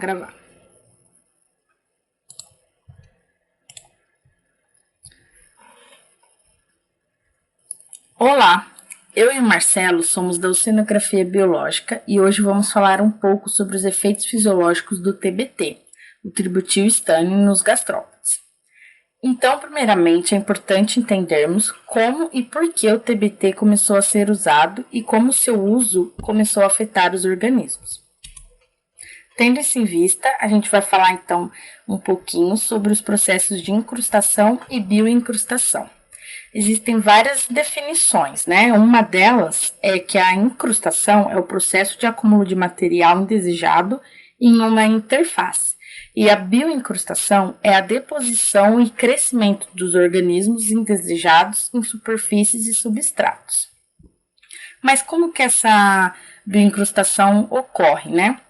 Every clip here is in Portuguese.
gravar. Olá, eu e o Marcelo somos da Oceanografia Biológica e hoje vamos falar um pouco sobre os efeitos fisiológicos do TBT, o tributilestânio, nos gastrópodes. Então, primeiramente, é importante entendermos como e por que o TBT começou a ser usado e como seu uso começou a afetar os organismos. Tendo isso em vista, a gente vai falar então um pouquinho sobre os processos de incrustação e bioincrustação. Existem várias definições, né? Uma delas é que a incrustação é o processo de acúmulo de material indesejado em uma interface. E a bioincrustação é a deposição e crescimento dos organismos indesejados em superfícies e substratos. Mas como que essa bioincrustação ocorre, né?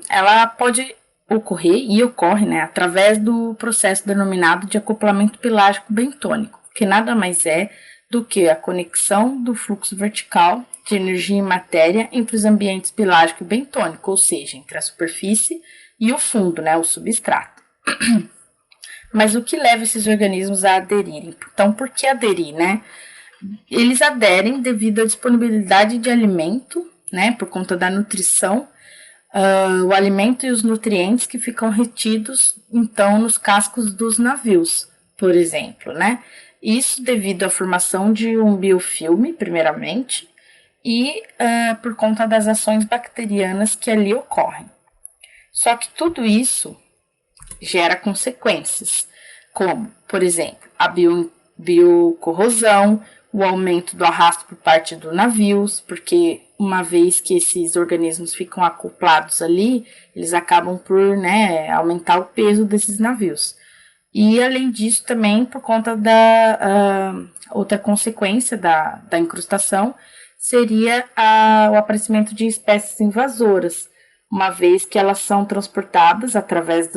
Ela pode ocorrer e ocorre, né, através do processo denominado de acoplamento pelágico bentônico, que nada mais é do que a conexão do fluxo vertical de energia e matéria entre os ambientes pelágico e bentônico, ou seja, entre a superfície e o fundo, né, o substrato. Mas o que leva esses organismos a aderirem? Então, por que aderir, né? Eles aderem devido à disponibilidade de alimento, né, por conta da nutrição, o alimento e os nutrientes que ficam retidos, então, nos cascos dos navios, por exemplo, né? Isso devido à formação de um biofilme, primeiramente, e por conta das ações bacterianas que ali ocorrem. Só que tudo isso gera consequências, como, por exemplo, a biocorrosão, o aumento do arrasto por parte dos navios, porque uma vez que esses organismos ficam acoplados ali, eles acabam por, né, aumentar o peso desses navios. E, além disso, também por conta da outra consequência da incrustação, seria o aparecimento de espécies invasoras, uma vez que elas são transportadas através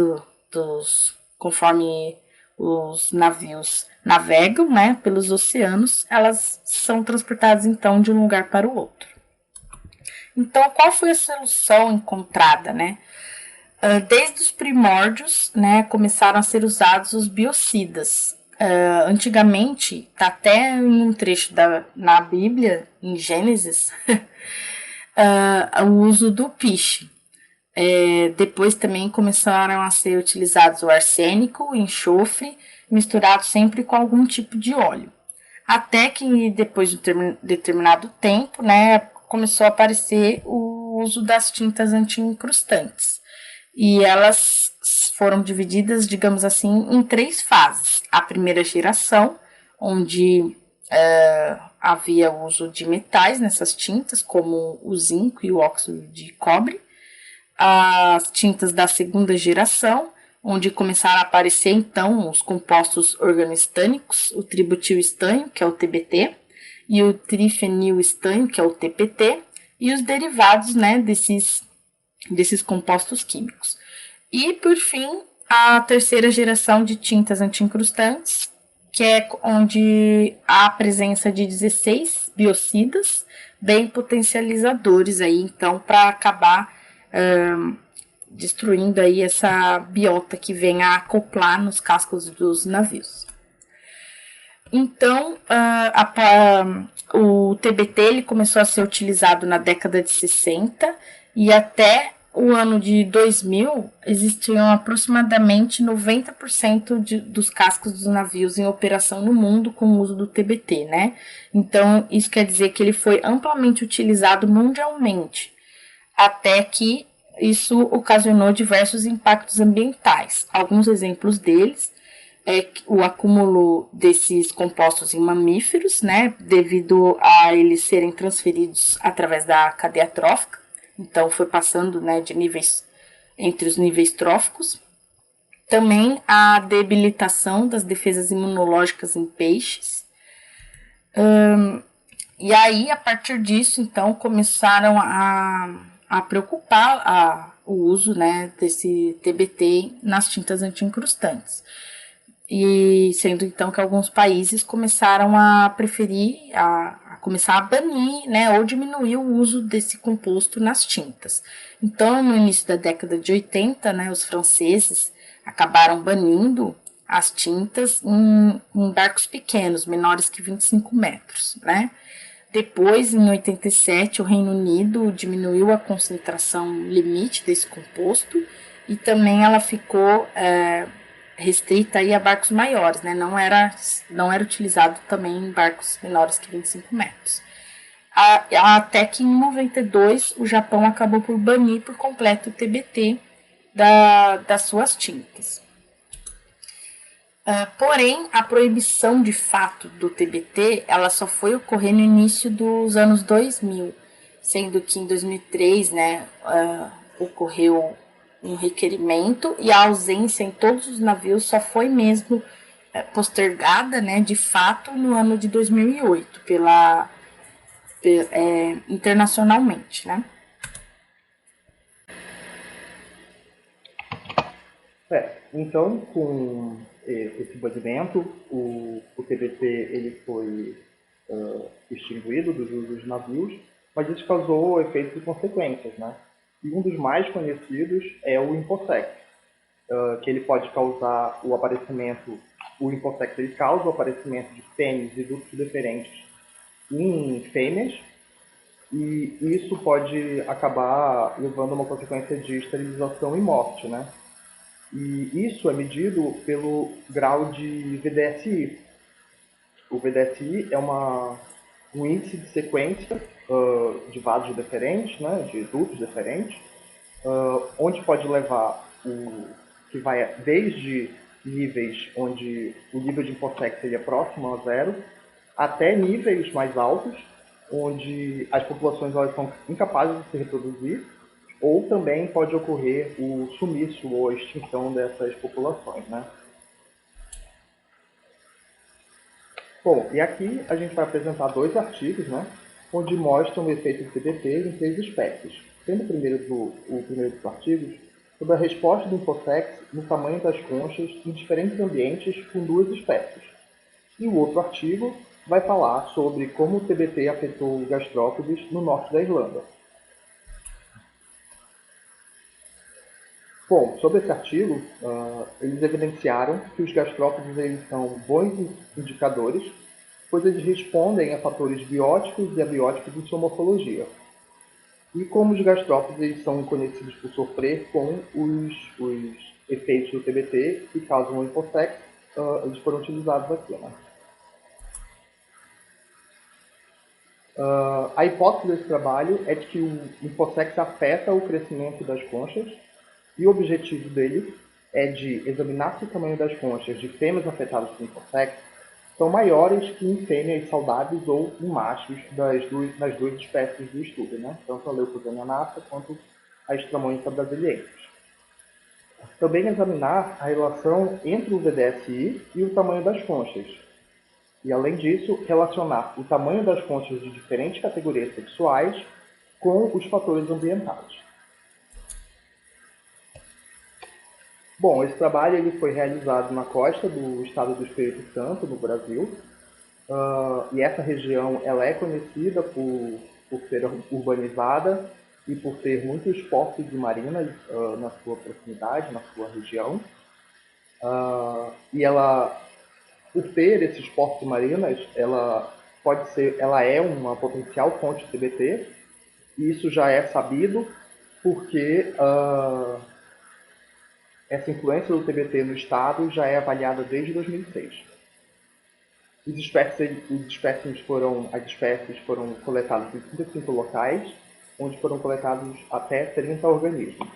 conforme os navios navegam, né, pelos oceanos, elas são transportadas, então, de um lugar para o outro. Então, qual foi a solução encontrada, né? Desde os primórdios, né, começaram a ser usados os biocidas. Antigamente, tá até em um trecho na Bíblia, em Gênesis, o uso do piche. Depois também começaram a ser utilizados o arsênico, o enxofre, misturado sempre com algum tipo de óleo. Até que depois de determinado tempo, né, começou a aparecer o uso das tintas anti-incrustantes. E elas foram divididas, digamos assim, em 3 fases. A primeira geração, onde havia o uso de metais nessas tintas, como o zinco e o óxido de cobre. As tintas da segunda geração, onde começaram a aparecer, então, os compostos organostânicos, o tributilestânio, que é o TBT, e o trifenilestânio, que é o TPT, e os derivados, né, desses compostos químicos. E, por fim, a terceira geração de tintas anti-incrustantes, que é onde há a presença de 16 biocidas, bem potencializadores aí, então, para acabar destruindo aí essa biota que vem a acoplar nos cascos dos navios. Então, o TBT ele começou a ser utilizado na década de 60 e até o ano de 2000 existiam aproximadamente 90% dos cascos dos navios em operação no mundo com o uso do TBT, né? Então, isso quer dizer que ele foi amplamente utilizado mundialmente, até que isso ocasionou diversos impactos ambientais. Alguns exemplos deles é o acúmulo desses compostos em mamíferos, né, devido a eles serem transferidos através da cadeia trófica. Então, foi passando, né, de níveis entre os níveis tróficos. Também a debilitação das defesas imunológicas em peixes. E aí, a partir disso, então, começaram a preocupar o uso, né, desse TBT nas tintas anti-incrustantes. E sendo então que alguns países começaram a preferir, a começar a banir, né, ou diminuir o uso desse composto nas tintas. Então, no início da década de 80, né, os franceses acabaram banindo as tintas em barcos pequenos, menores que 25 metros, né? Depois, em 87, o Reino Unido diminuiu a concentração limite desse composto e também ela ficou restrita aí a barcos maiores, né? Não era utilizado também em barcos menores que 25 metros. Até que em 92 o Japão acabou por banir por completo o TBT das suas tintas. Porém, a proibição de fato do TBT ela só foi ocorrer no início dos anos 2000, sendo que em 2003, né, ocorreu um requerimento e a ausência em todos os navios só foi mesmo postergada, né, de fato, no ano de 2008, internacionalmente, né? Então, com esse banimento, o TBT ele foi extinguido dos usos dos navios, mas isso causou efeitos e consequências, né? E um dos mais conhecidos é o Infosex, que ele pode causar o Infosex ele causa o aparecimento de fêmeas e dutos deferentes em fêmeas, e isso pode acabar levando a uma consequência de esterilização e morte, né? E isso é medido pelo grau de VDSI. O VDSI é um índice de sequência de vasos deferentes, né, de dutos deferentes, onde pode levar que vai desde níveis onde o nível de Infosex seria próximo a zero, até níveis mais altos, onde as populações elas são incapazes de se reproduzir, ou também pode ocorrer o sumiço ou a extinção dessas populações, né? Bom, e aqui a gente vai apresentar dois artigos, né, onde mostram o efeito do TBT em 3 espécies. Sendo o primeiro dos artigos sobre a resposta do Infosex no tamanho das conchas em diferentes ambientes com 2 espécies. E o outro artigo vai falar sobre como o TBT afetou gastrópodes no norte da Irlanda. Bom, sobre esse artigo, eles evidenciaram que os gastrópodes eles são bons indicadores, pois eles respondem a fatores bióticos e abióticos em sua morfologia. E como os gastrópodes eles são conhecidos por sofrer com os efeitos do TBT que causam o Infosex, eles foram utilizados aqui, né? A hipótese desse trabalho é de que o Infosex afeta o crescimento das conchas e o objetivo dele é de examinar se o tamanho das conchas de fêmeas afetadas por Infosex são maiores que em fêmeas saudáveis ou em machos das duas espécies do estudo, né? Tanto a Leucosania nata quanto a Stramonica brasiliensis. Também examinar a relação entre o VDSI e o tamanho das conchas. E, além disso, relacionar o tamanho das conchas de diferentes categorias sexuais com os fatores ambientais. Bom, esse trabalho ele foi realizado na costa do estado do Espírito Santo, no Brasil, e essa região ela é conhecida por ser urbanizada e por ter muitos portos e marinas na sua proximidade, na sua região. E ela, por ter esses portos e marinas, ela é uma potencial fonte de TBT, e isso já é sabido porque essa influência do TBT no estado já é avaliada desde 2006. As espécies foram coletadas em 35 locais, onde foram coletados até 30 organismos.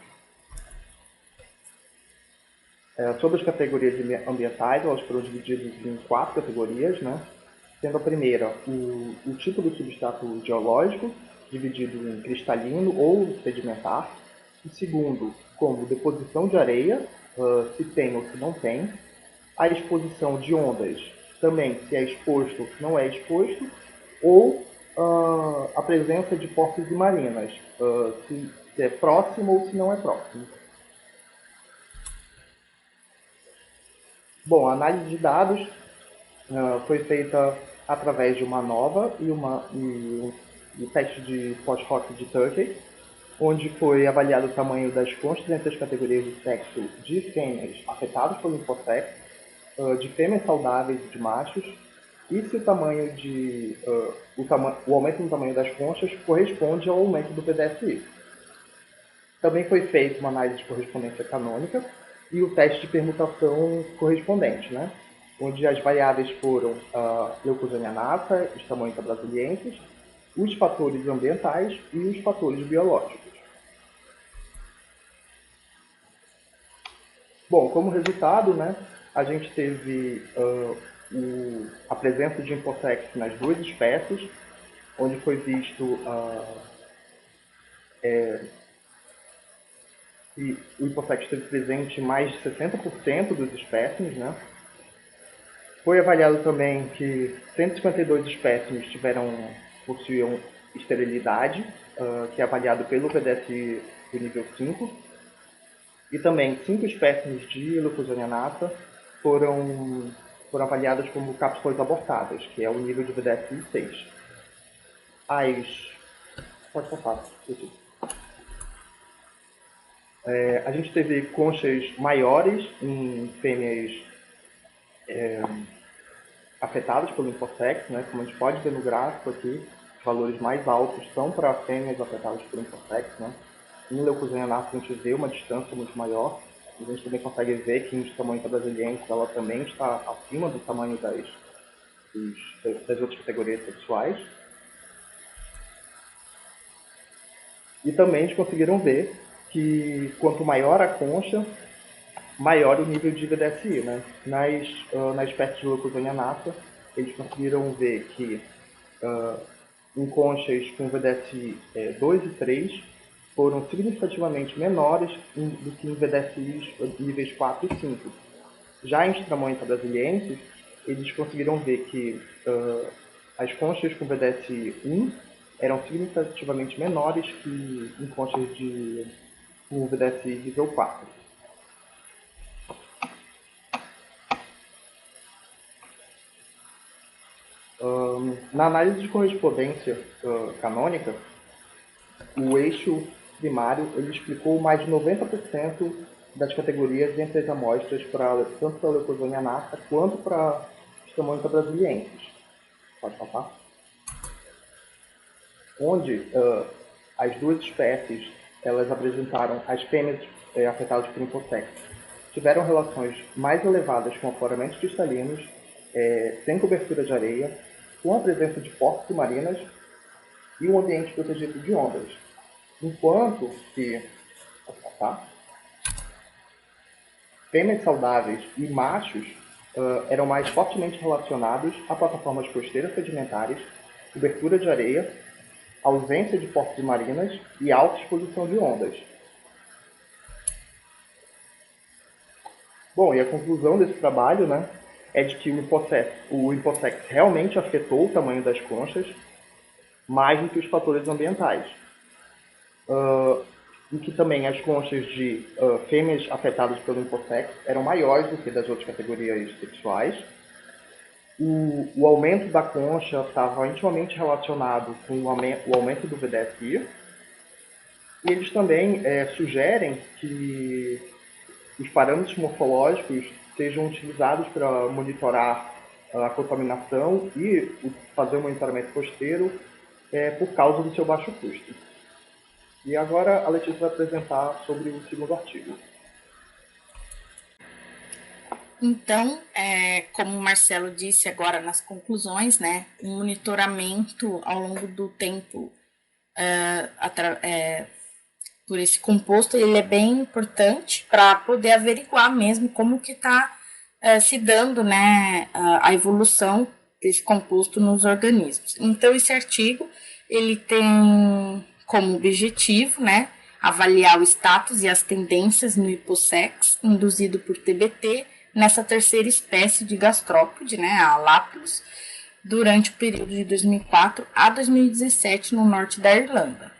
Sobre as categorias ambientais, elas foram divididas em 4 categorias, né? Sendo a primeira o tipo do substrato geológico, dividido em cristalino ou sedimentar. O segundo, como deposição de areia, se tem ou se não tem. A exposição de ondas, também se é exposto ou se não é exposto. Ou a presença de portos e marinas, se é próximo ou se não é próximo. Bom, a análise de dados foi feita através de uma nova e o teste de post-hoc de Turkey, onde foi avaliado o tamanho das conchas entre as categorias de sexo de fêmeas afetadas pelo Infosex, de fêmeas saudáveis e de machos, e se o tamanho o aumento no tamanho das conchas corresponde ao aumento do PDSI. Também foi feita uma análise de correspondência canônica e o teste de permutação correspondente, né? Onde as variáveis foram a leucosania nata, os tamanhos brasilienses, os fatores ambientais e os fatores biológicos. Bom, como resultado, né, a gente teve a presença de Infosex nas duas espécies, onde foi visto que o Infosex esteve presente em mais de 60% dos espécimes, né? Foi avaliado também que 152 espécimes possuíam esterilidade, que é avaliado pelo PDSI do nível 5, e também 5 espécimes de Leucosania nata foram avaliadas como cápsulas abortadas, que é o nível de PDSI 6. Pode passar. A gente teve conchas maiores em fêmeas afetadas pelo Infosex, né? Como a gente pode ver no gráfico aqui, os valores mais altos são para fêmeas afetadas pelo Infosex, né? Em Leucosania nata a gente vê uma distância muito maior, e a gente também consegue ver que nos tamanhos brasilienses ela também está acima do tamanho das outras categorias sexuais. E também eles conseguiram ver que quanto maior a concha, maior o nível de VDSI, né? Na espécie de Leucosania nata, eles conseguiram ver que em conchas com VDSI 2 e 3 foram significativamente menores do que em VDSIs níveis 4 e 5. Já em Stramonica brasiliensis, eles conseguiram ver que as conchas com VDSI 1 eram significativamente menores que em conchas com VDSI nível 4. Na análise de correspondência canônica, o eixo primário ele explicou mais de 90% das categorias entre as amostras, tanto para a Leucosania nata quanto para Stramonica brasiliensis. Pode passar? Onde as duas espécies elas apresentaram, as fêmeas afetadas por Infosex, tiveram relações mais elevadas com afloramentos cristalinos, sem cobertura de areia, com a presença de porcos submarinas e um ambiente protegido de ondas. Enquanto que fêmeas saudáveis e machos eram mais fortemente relacionados a plataformas costeiras sedimentares, cobertura de areia, ausência de porcos submarinas e alta exposição de ondas. Bom, e a conclusão desse trabalho, né, é de que o Infosex realmente afetou o tamanho das conchas mais do que os fatores ambientais. E que também as conchas de fêmeas afetadas pelo Infosex eram maiores do que das outras categorias sexuais. O aumento da concha estava intimamente relacionado com o aumento do VDSI. E eles também sugerem que os parâmetros morfológicos sejam utilizados para monitorar a contaminação e fazer o monitoramento costeiro por causa do seu baixo custo. E agora a Letícia vai apresentar sobre o segundo artigo. Então, como o Marcelo disse agora nas conclusões, né, o monitoramento ao longo do tempo por esse composto, ele é bem importante para poder averiguar mesmo como que está se dando, né, a evolução desse composto nos organismos. Então, esse artigo, ele tem como objetivo, né, avaliar o status e as tendências no hipossex induzido por TBT nessa terceira espécie de gastrópode, né, a Lapus, durante o período de 2004 a 2017 no norte da Irlanda.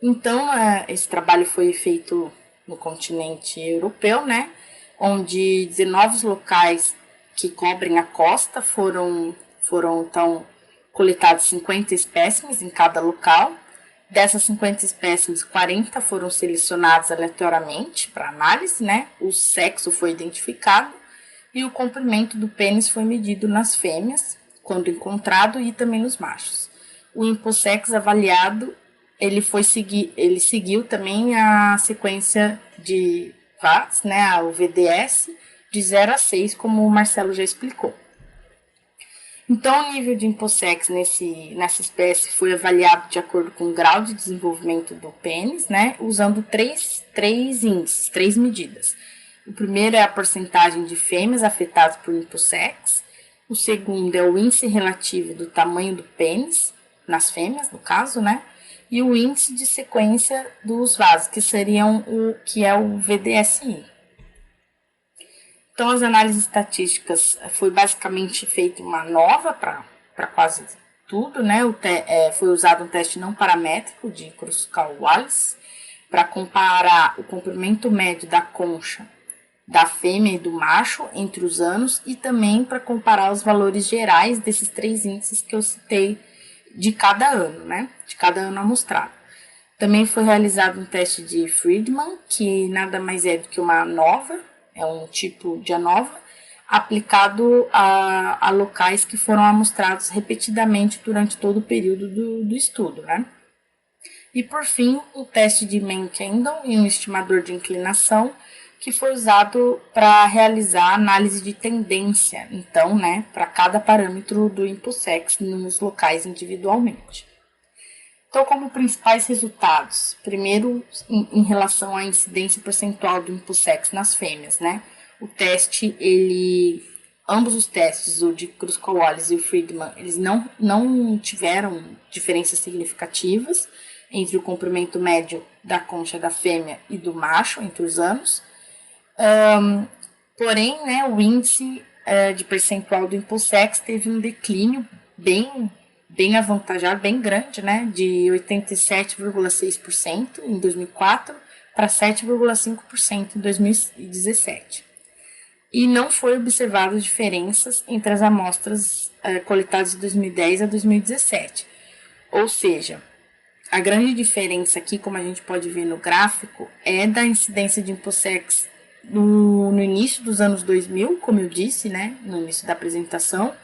Então, esse trabalho foi feito no continente europeu, né, onde 19 locais que cobrem a costa foram Foram, então, coletados 50 espécimes em cada local. Dessas 50 espécimes, 40 foram selecionados aleatoriamente para análise, né? O sexo foi identificado e o comprimento do pênis foi medido nas fêmeas, quando encontrado, e também nos machos. O InfoSex avaliado, ele seguiu também a sequência de VAS, né? O VDS, de 0 a 6, como o Marcelo já explicou. Então, o nível de InfoSex nessa espécie foi avaliado de acordo com o grau de desenvolvimento do pênis, né, usando três índices, 3 medidas. O primeiro é a porcentagem de fêmeas afetadas por InfoSex. O segundo é o índice relativo do tamanho do pênis, nas fêmeas, no caso, né, e o índice de sequência dos vasos, que é o VDSI. Então, as análises estatísticas foi basicamente feita uma nova para quase tudo, né? Foi usado um teste não paramétrico de Kruskal-Wallis para comparar o comprimento médio da concha da fêmea e do macho entre os anos e também para comparar os valores gerais desses 3 índices que eu citei de cada ano, né? De cada ano amostrado. Também foi realizado um teste de Friedman, que nada mais é do que uma ANOVA, é um tipo de ANOVA, aplicado a locais que foram amostrados repetidamente durante todo o período do estudo, né? E, por fim, o teste de Mann-Kendall e um estimador de inclinação, que foi usado para realizar análise de tendência, então, né, para cada parâmetro do InfoSex nos locais individualmente. Então, como principais resultados, primeiro, em relação à incidência percentual do InfoSex nas fêmeas, né? O teste, ambos os testes, o de Kruskal-Wallis e o Friedman, eles não tiveram diferenças significativas entre o comprimento médio da concha da fêmea e do macho entre os anos. Porém, né, o índice de percentual do InfoSex teve um declínio bem avantajado, bem grande, né, de 87,6% em 2004 para 7,5% em 2017. E não foi observado diferenças entre as amostras coletadas de 2010 a 2017. Ou seja, a grande diferença aqui, como a gente pode ver no gráfico, é da incidência de InfoSex no início dos anos 2000, como eu disse, né, no início da apresentação,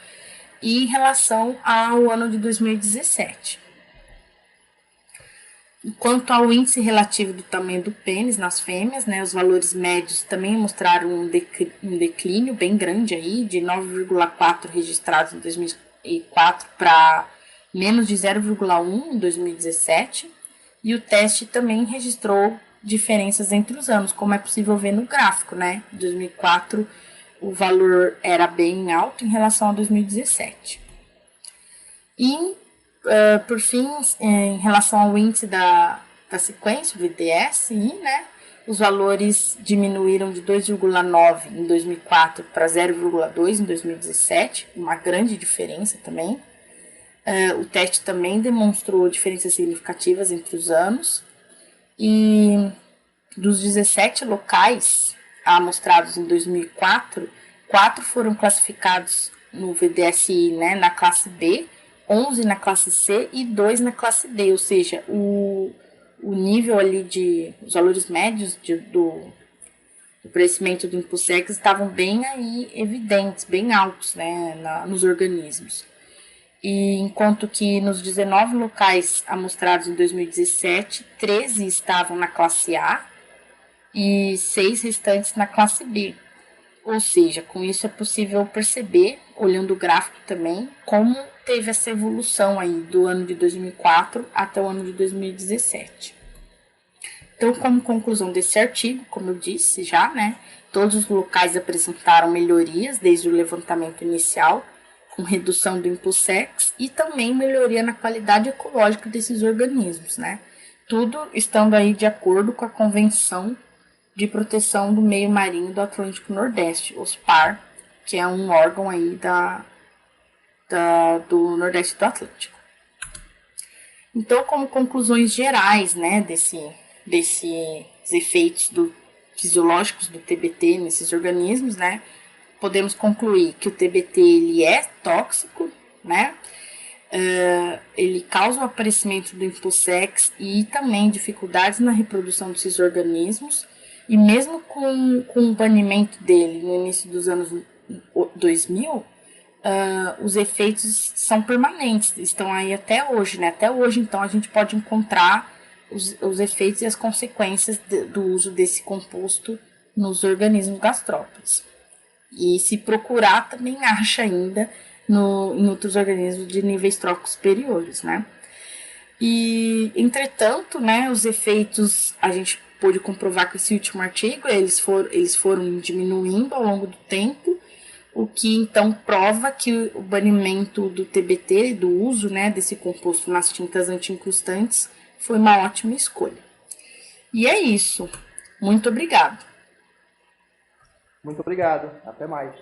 e em relação ao ano de 2017. Quanto ao índice relativo do tamanho do pênis nas fêmeas, né, os valores médios também mostraram um declínio bem grande aí, de 9,4 registrados em 2004 para menos de 0,1 em 2017, e o teste também registrou diferenças entre os anos, como é possível ver no gráfico, né? Em 2004 o valor era bem alto em relação a 2017. E, por fim, em relação ao índice da sequência, o VDSI, né? Os valores diminuíram de 2,9 em 2004 para 0,2 em 2017, uma grande diferença também. O teste também demonstrou diferenças significativas entre os anos. E dos 17 locais amostrados em 2004, 4 foram classificados no VDSI, né, na classe B, 11 na classe C e 2 na classe D, ou seja, o nível ali os valores médios do crescimento do InfoSex estavam bem aí evidentes, bem altos, né, nos organismos. E enquanto que nos 19 locais amostrados em 2017, 13 estavam na classe A e 6 restantes na classe B. Ou seja, com isso é possível perceber, olhando o gráfico também, como teve essa evolução aí do ano de 2004 até o ano de 2017. Então, como conclusão desse artigo, como eu disse já, né, todos os locais apresentaram melhorias desde o levantamento inicial, com redução do InfoSex e também melhoria na qualidade ecológica desses organismos, né? Tudo estando aí de acordo com a Convenção de Proteção do Meio Marinho do Atlântico Nordeste, OSPAR, que é um órgão aí do Nordeste do Atlântico. Então, como conclusões gerais, né, desses efeitos fisiológicos do TBT nesses organismos, né, podemos concluir que o TBT ele é tóxico, né? Ele causa o aparecimento do InfoSex e também dificuldades na reprodução desses organismos, e mesmo com o banimento dele no início dos anos 2000, os efeitos são permanentes, estão aí até hoje, né? Até hoje, então, a gente pode encontrar os efeitos e as consequências do uso desse composto nos organismos gastrópodes. E se procurar, também acha ainda em outros organismos de níveis tróficos superiores, né? E, entretanto, né, os efeitos, a gente pôde comprovar com esse último artigo, eles foram diminuindo ao longo do tempo, o que então prova que o banimento do TBT, do uso, né, desse composto nas tintas anti-incrustantes, foi uma ótima escolha. E é isso. Muito obrigado. Muito obrigado. Até mais.